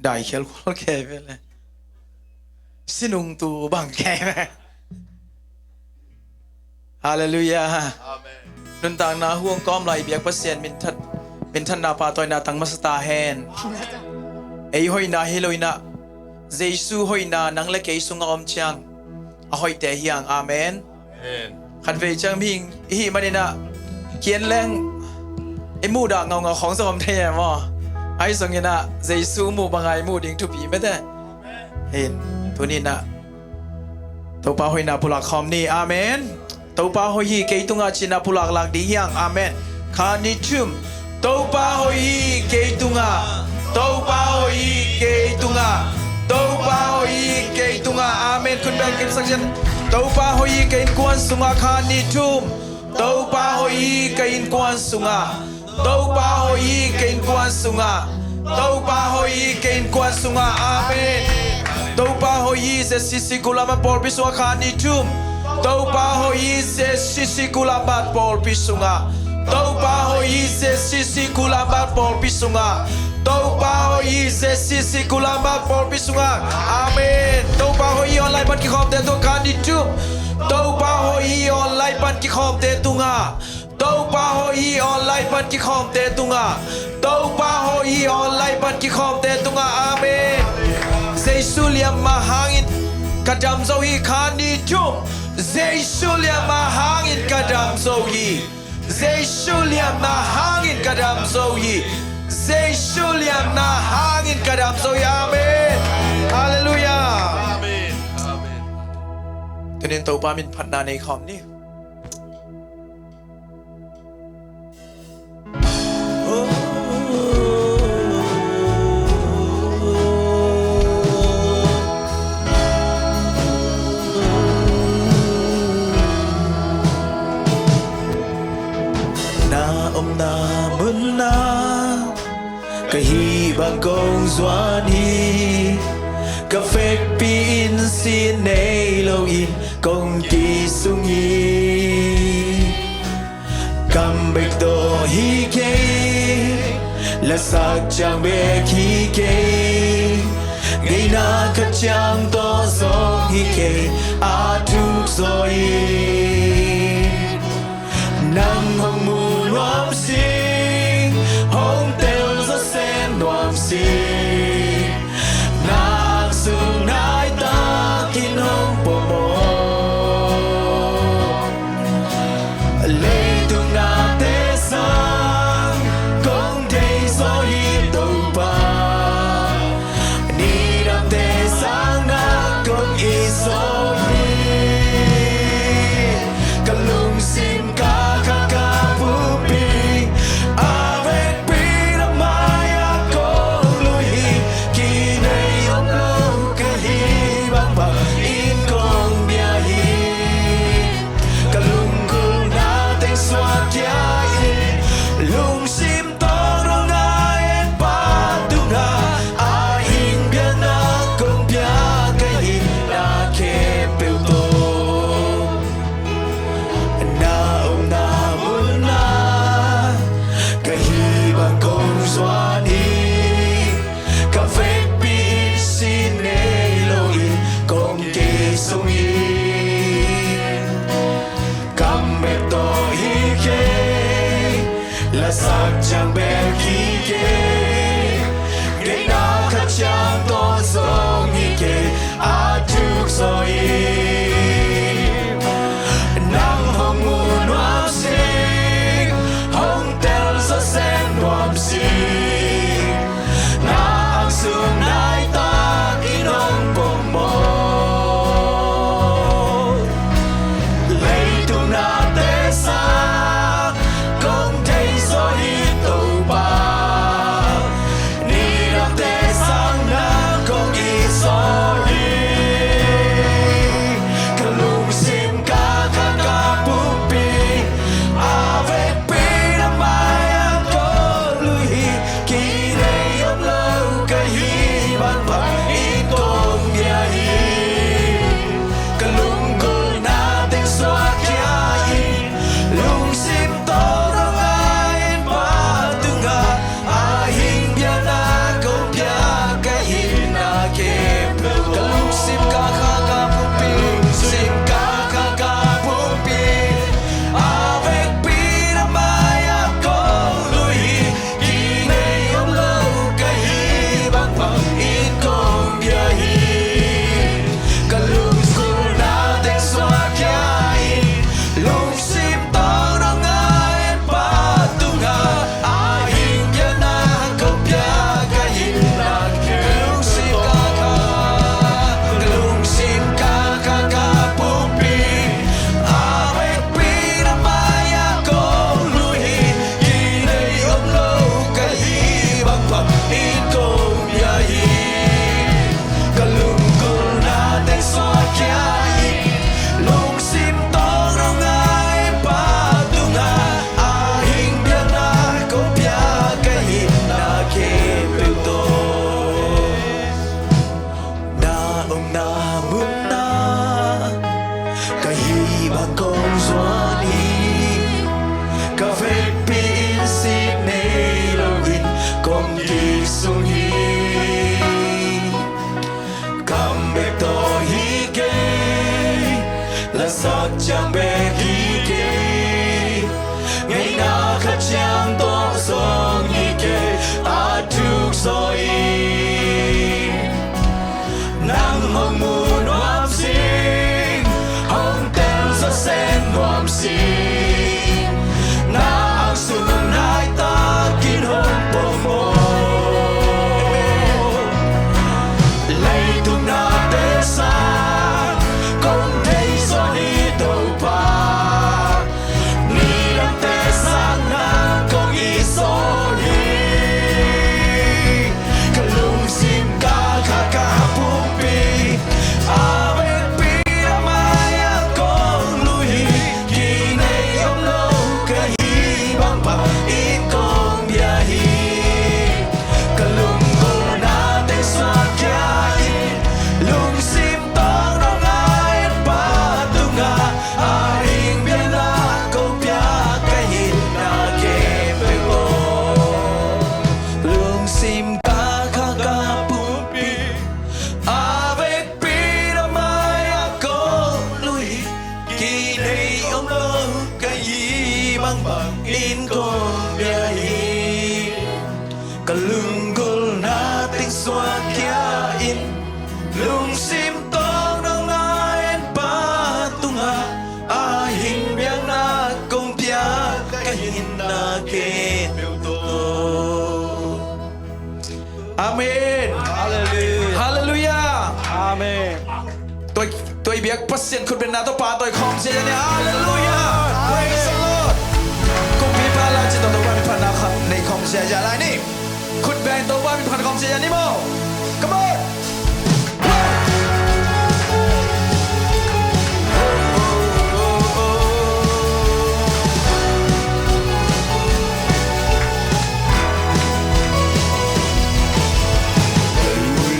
đại khel khol khe vele sinung tu bang khe hallelujah Amen. nun tang na huang kom lai biak pasien min than na pa toy na tang masata hen ei hoi na hiloina Jesu hoi na nang le ke sunga om chang a hoi te hiang amen Amen. khan ve chang ming hi manina kian leng emu da ngau ngau khong som the mo ai songina Jesu mu bangai mu ding tu pi me te hin tunina to pa hoi na pulak khom ni amen to pa hoi hi ke tunga china pulak lak di hiang amen khani chum to pa hoi hi ke tunga to pa hoi hi ke tunga to pa hoi hi ke tunga amen kun ben kim sakchen to pa hoi hi ke in kwan sunga khani chum to pa hoi hi ke in kwan sunga to pa hoi hi ke in kwan sunga to pa hoi hi ke in kwan sunga amen to pa hoi hi se sisi kulama por biswa khani chum to pa hoi hi se sisi kulama por bisunga to pa hoi hi se sisi kulama por bisunga to pa hoi hi se sisi kulama por bisunga amen to pa hoi hi online ban ki khom te to khani chum to pa hoi hi online ban ki khom te tunga to pa hoi hi online ban ki khom te tunga to pa hoi hi online ban ki khom te tunga amen Giêsu liam ma hangin kadam zo hi khani chum Giêsu liam ma hangin kadam zo hi Giêsu liam ma hangin kadam zo hi Giêsu liam ma hangin kadam zo hi amen hallelujah Amen. Amen. cho nên tàu ba mình phát na này khom ni na mun na cái hi bằng công doan hi cà phê pin xin này lâu in công ty sung hi cầm bịch đồ hi kê là sắc chàng bê hi kê ngày na cất chàng to gió hi kê a thúc rồi nắng hồng mù loam xinh hồng teo gió sen loam xinh nàng sương nai ta kín hồng bồ mồ lê tung na tê sang công thế gió hi đâu ba ni đam tê sang na công y gió hi cả lung xin ca chẳng bè khi kê ngày nào khát chẳng to gió nghi kê a chúc rồi nắng hồng mù loam xinh hồng teo gió sen loam xinh nàng sương nai ta kín hồng bồng mồ lấy tu na tê sa hi sung hi cầm bê tô hi kê là giọt chẳng bê hi kê ngày nào khát chẳng to sông hi kê a thuk soi nắng hồng mùa noam sinh hồng tên gió sen noam sinh na ang sunong nai ta kin hồng bông mô lấy tung na tê sa công thấy gió đi đâu ba ni đang tê sa na công ý gió đi cả lung sim ca ca ca bung pi a bên pi a mai a con lui kỳ này ông lâu cái hi băng băng ít con bia hi cả lung cô na tê xoa kia lung sim tang nong ai ba tung a hình biên na công bia cái hi na ke pe bo lung sim ca ca ca bung pi avec pi da mai a con lui kỳ này ông lâu cái gì băng băng in con bia hi cả lưng gol na tiếng xoa kia in lung sim tong nong ai ba tung a hình biang na công bia cái hin na ke Amen Hallelujah. Hallelujah Amen. tôi biết phát hiệnคุณเป็นนาตัวปลาตัวของเสียเนี่ย Hallelujah Praise the Lord กุมพีพาลาจิตตัวบ้านมีพันนาครับในของเสียอย่างไรนี่คุณแบ่งตัวบ้านมีพันของเสียอย่างนี้มั้ง Come on Hãy subscribe cho kênh Ghiền Mì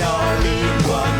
Gõ để không bỏ lỡ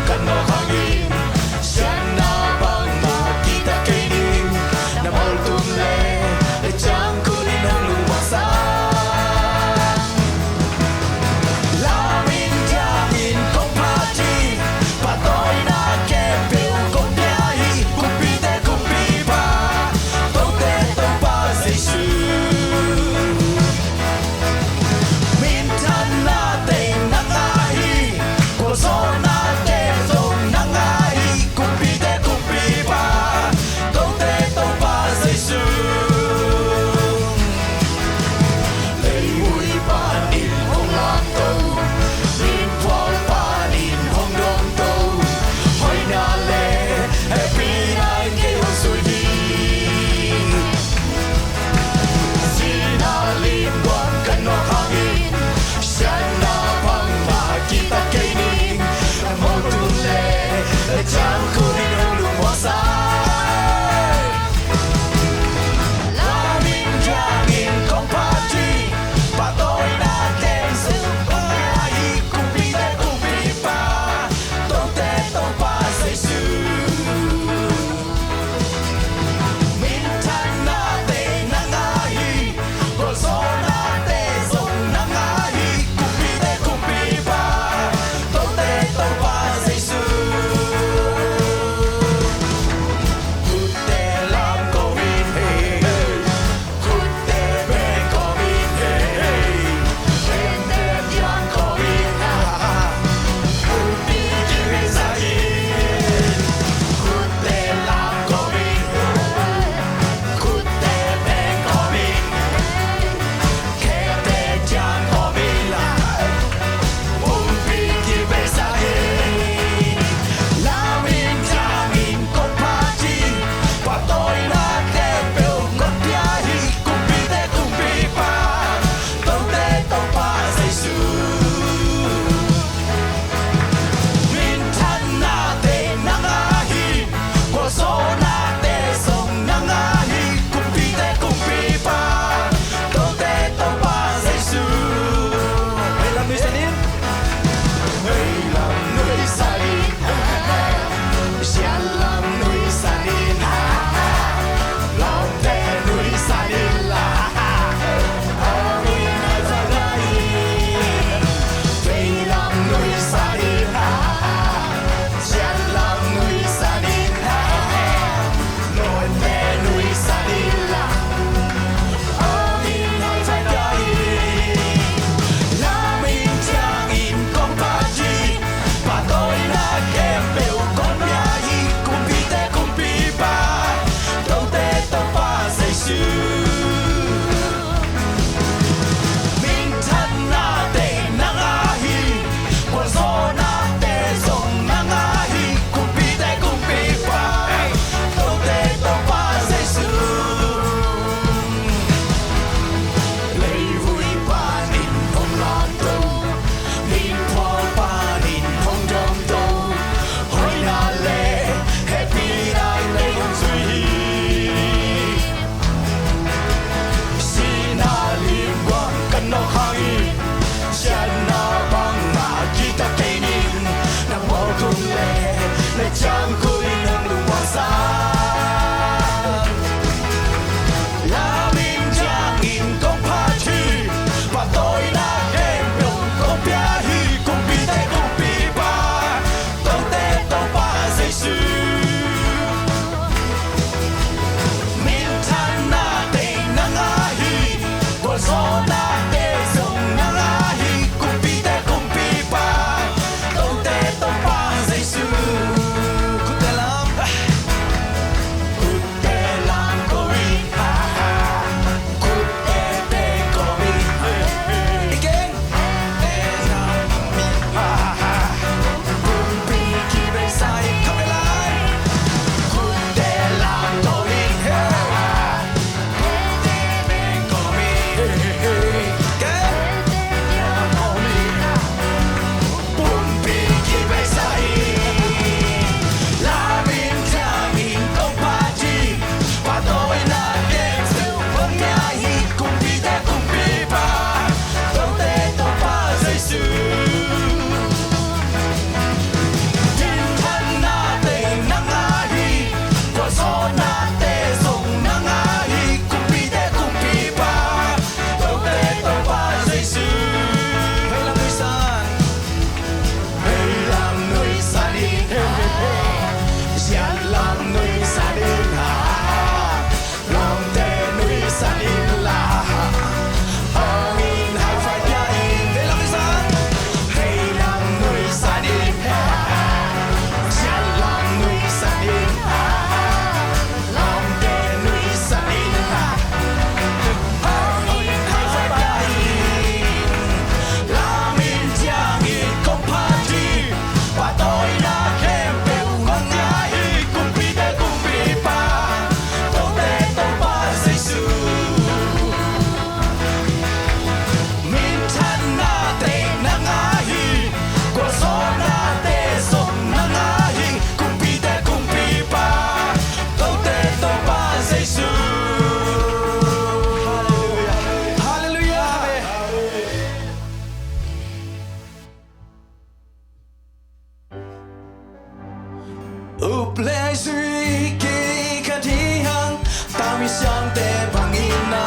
Upleisui ki katihang tami siang te pangina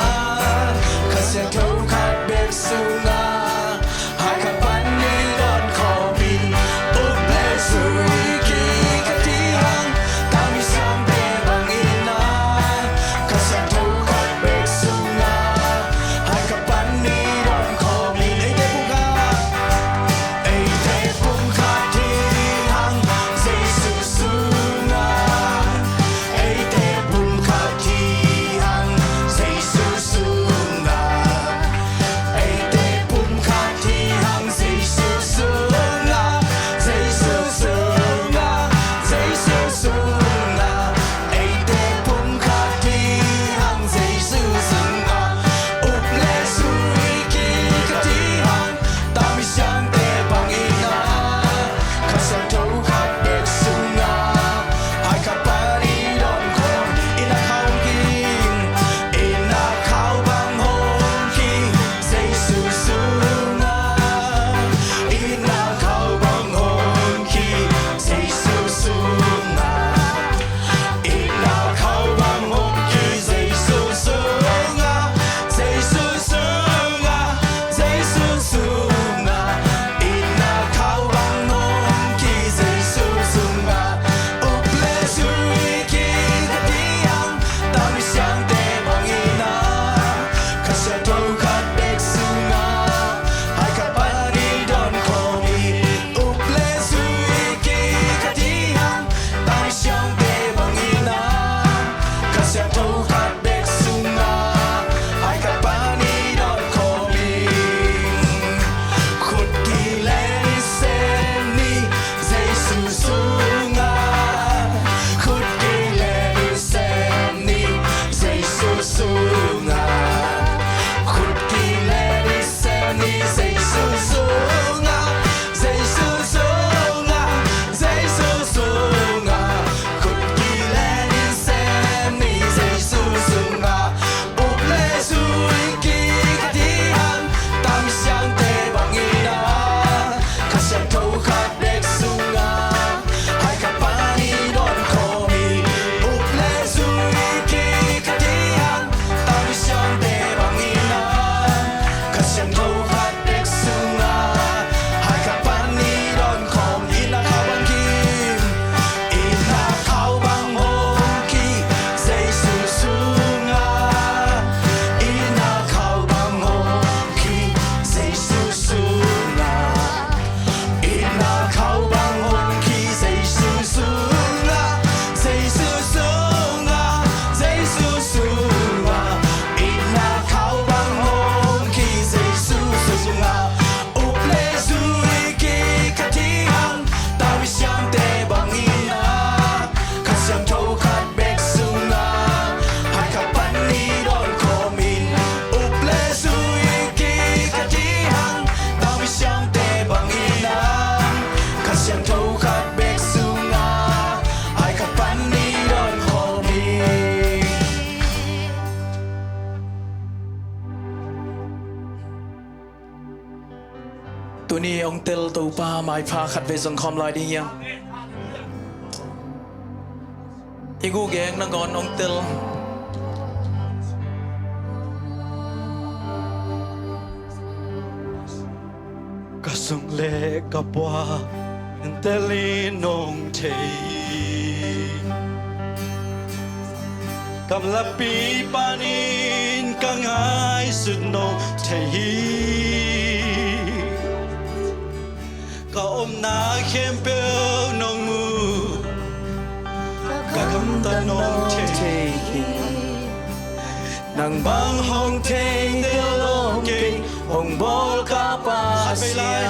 kasya thâu khat bek sunga hai kapan ni don komin Upleisui ki katihang tami siang te pangina kasya thâu khat bek sunga hai kapan ni don komin ei te pung katihang sei su sunga ei te pung katihang sei su sunga ei te pung katihang sei su sunga sei su sunga sei su sunga ei te pung katihang sei su sunga Upleisui ki katihang tami siang te pangina kasya thâu khat bek sunga hai kapari don kon ina khao king ina khao bang hong ki sei su sunga ina khao bang hong ki sei su sunga ina khao bang hong ki sei su sunga sei su sunga sei su sunga ina khao bang hong ki sei su sunga Upleisui ki katihang tami siang te pangina kasya thâu khat bek sunga hai kapari don komi Upleisui ki katihang tami siang te pangina kasya thâu khat bek sunga hai kapani don komi khut ki len sen ni sei su sunga khut ki len sen ni sei su sunga khut ki len sen ni sei su sunga sei su sunga sei su sunga khut ki len sen ni sei su sunga Upleisui ki katihang tami siang te pangina kasya thâu khat bek sunga hai kapani don komi Upleisui ki katihang tami siang te pangina kasya thâu khat bek sunga hai kapani don komi ina khao bang kim ina khao bang hong ki sei su sunga ina khao bang hong ki sei su sunga ina khao bang hong ki sei su sunga sei su sunga sei su sunga ina khao bang hong ki sei su sunga Upleisui ki katihang tami siang te pangina kasya thâu khat bek sunga hai kapani don komin Upleisui ki katihang tami siang te pangina kasya thâu khat bek sunga hai kapani don kominตัวนี้องเตลตัวป้าหมายพาขัดไปสังคมลอยดียังอีกูแกงนังกอนองเตลKasung le kapwa enteli nong chei Kam lapi panin kangai sut nong chei Ka om na khem pe nong mu Ka kam ta nong chei nang bang hong teng de long king hong bol ka pa sia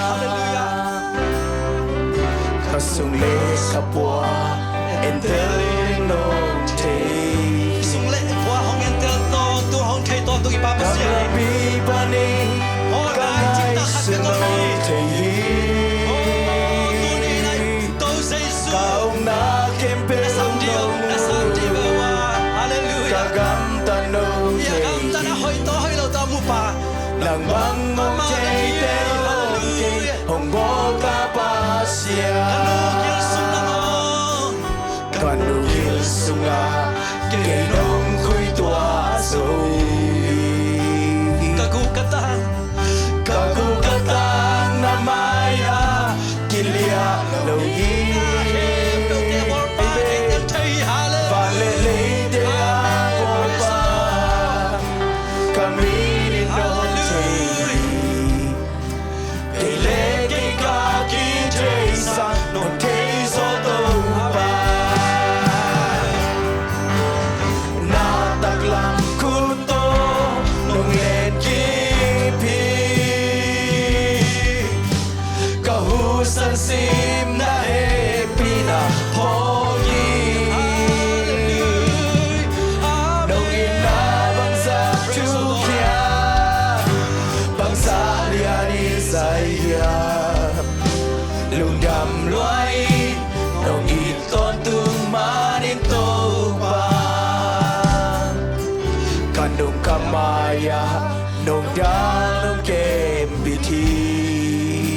kasung le kapwa enteli nong teng Sung le kwa hong entel to tu hong chei to tu ki pa pa sia Kapi pani kangai sunong tei kaum na kempe nong kagam tanong tei nang bang hong tei te long king hong bol ka pa sia lâu ý và lệ lệ để vô ba kami ni nong chei để lệ cái ca kỳ chei sa non thế gió tàu ba na tak lam kuto nong len ki pi kahusan sim na happy na hogi nong ina bang sa chukia bang sa liani saya lung dam loai nong iton tung manin to ba kanung kamaya nong dang nong kem biti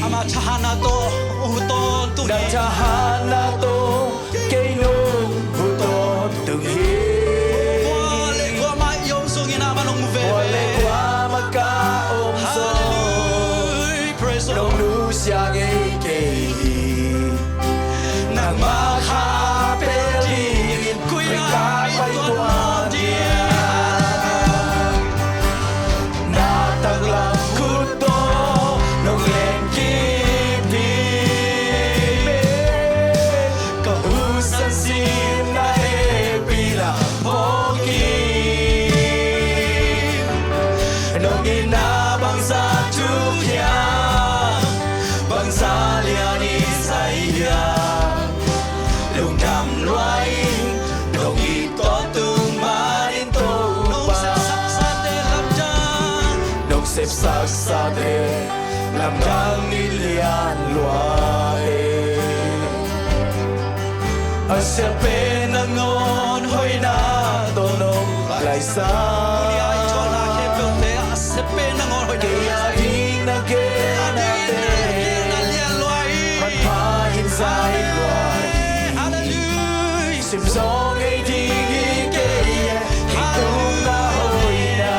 Ama chahana to uton tu na chahana to kay nung uton tung hi Wale kwa ma yom sungin na manong muve wale kwa makaom so Hallelujah praise the nong Lord nu siyang ikay nang makapelin Kuya kapay ito tuwan nataglang kuto nung lengkipi kahusan sim na epila hoki nung inabang sa tukya bang sa liani saya lung dam luaing nung ito tumarin to Nung saksak sa te lamjan nung sipsak sa te lamdang nilian luae asya penangon hoy na tonong laisa Kuya ito na kepelte asepe na ngoroy na kaya hinagin natin manpahin sa luae Hallelujah simsong ay tingin hitong na hoy na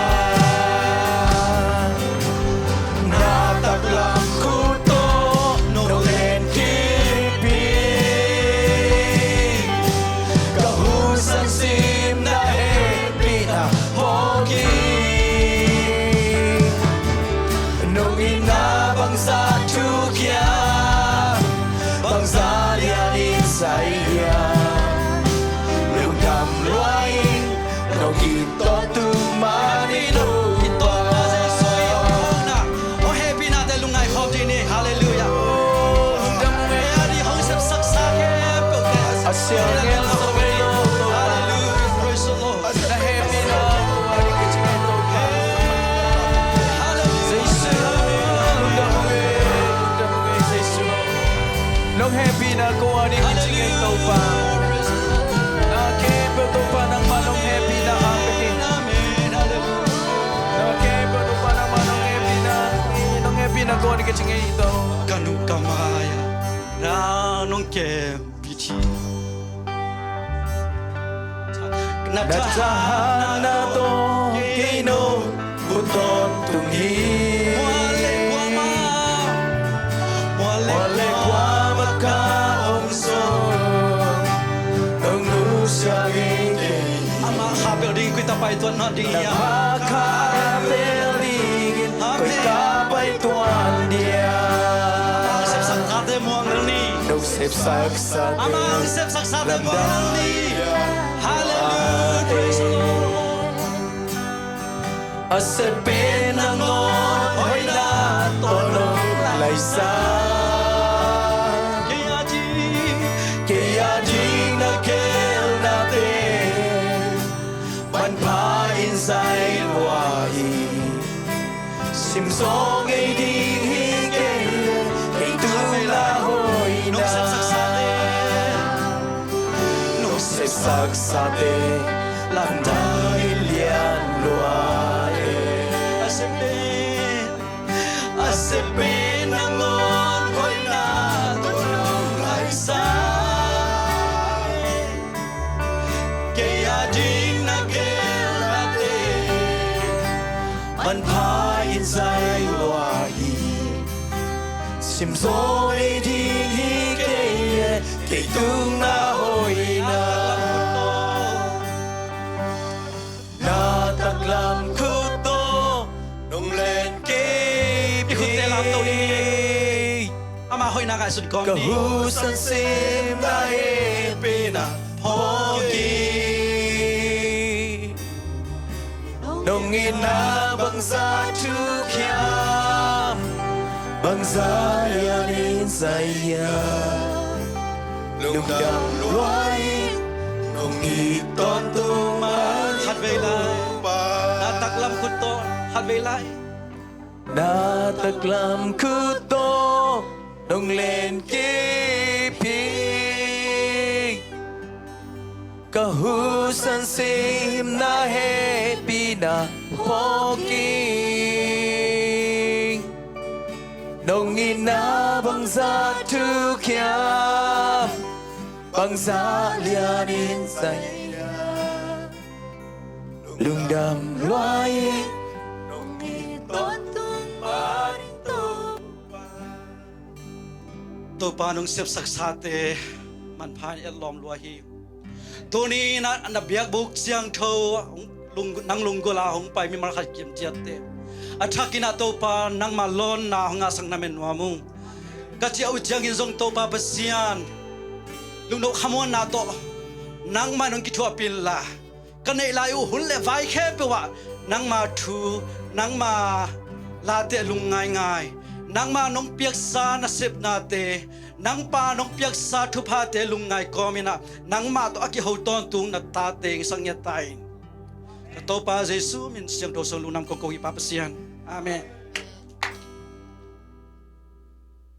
nataklang kuto nung lentipi kahusan sim na happy na hoki nung inabang sa tukya bang sa lianin sa iya lung dam luaing nung ito tumanino Ito na sa isoy ang na O happy na te lungay khop din ni Hallelujah Kaya di hong sep saksa kepelte Asya ngel sa kayo Hallelujah praise the Lord na happy na kuwari ka siya ito sa iso lung damay sa iso nung happy na kuwari ka siya ito pa nakipil to pa ng manong happy na happy nakipil to pa ng manong happy na nung happy na kuwari ka siya ito Kanu kamaya ranong kem pichi natahana to kino buton tunghi wale kwa makaomso nung nusyagin Ama habel ding kita pai tuan na ding ya makapelingin ko'y kapay tuwan dia Sep sak kate mo ang ni nung sipsak sa Ama ang sep sak sa te mo ang ni Hallelujah praise the Lord Asal penangon hoy na tonong laysa Kaya di nagkel natin manpain sa ilwahi Simsong ay di higay kay tulahoy na Nung sep sak sa te Nung sipsak sa te lang dahil yan luwae Asipin ang ko'y natulong laysa Kaya di nagil natin manpain sa'y luwahi Simso'y di higay ke tung na hoi na na taklam kuto nong len ke Ikut dalam tahun ini. Ama hoi na kai sun kong ni. kahusan sim na pina hoki nong ina bangsa tu kiam bangsa yanin saya lung dam luai nong iton tu man Hat vei lai. Na taklam kuto hat vei lai. na taklam kuto nong len ke pi kahusan sim na pina hoki nong ina bangsa tu kiam bangsa lianin saya lung dam luai nong iton tung maring tu To panong sip saksate man phan et lom lua hi. To ni na biak buk siang tho lung nang lung gola hong pai mi mar khat kim chiat te. Athakina to pa nang ma lon na honga sang na men wa mung. Ka chi au jang in zong to pa pasian. Lung no khamon na to nang ma nong ki thua pin la. Ka nei lai u hun le vai khe pe wa nang ma thu nang ma la te lung ngai ngai. Nang ma nong piak sa na sip na te nang pa nong piak sa thu pha te lung ngai komina nang ma to aki ho ton tung na ta te sang ya tai ka to pa jesu min siang do so lunam ko ko hi pa pasian amen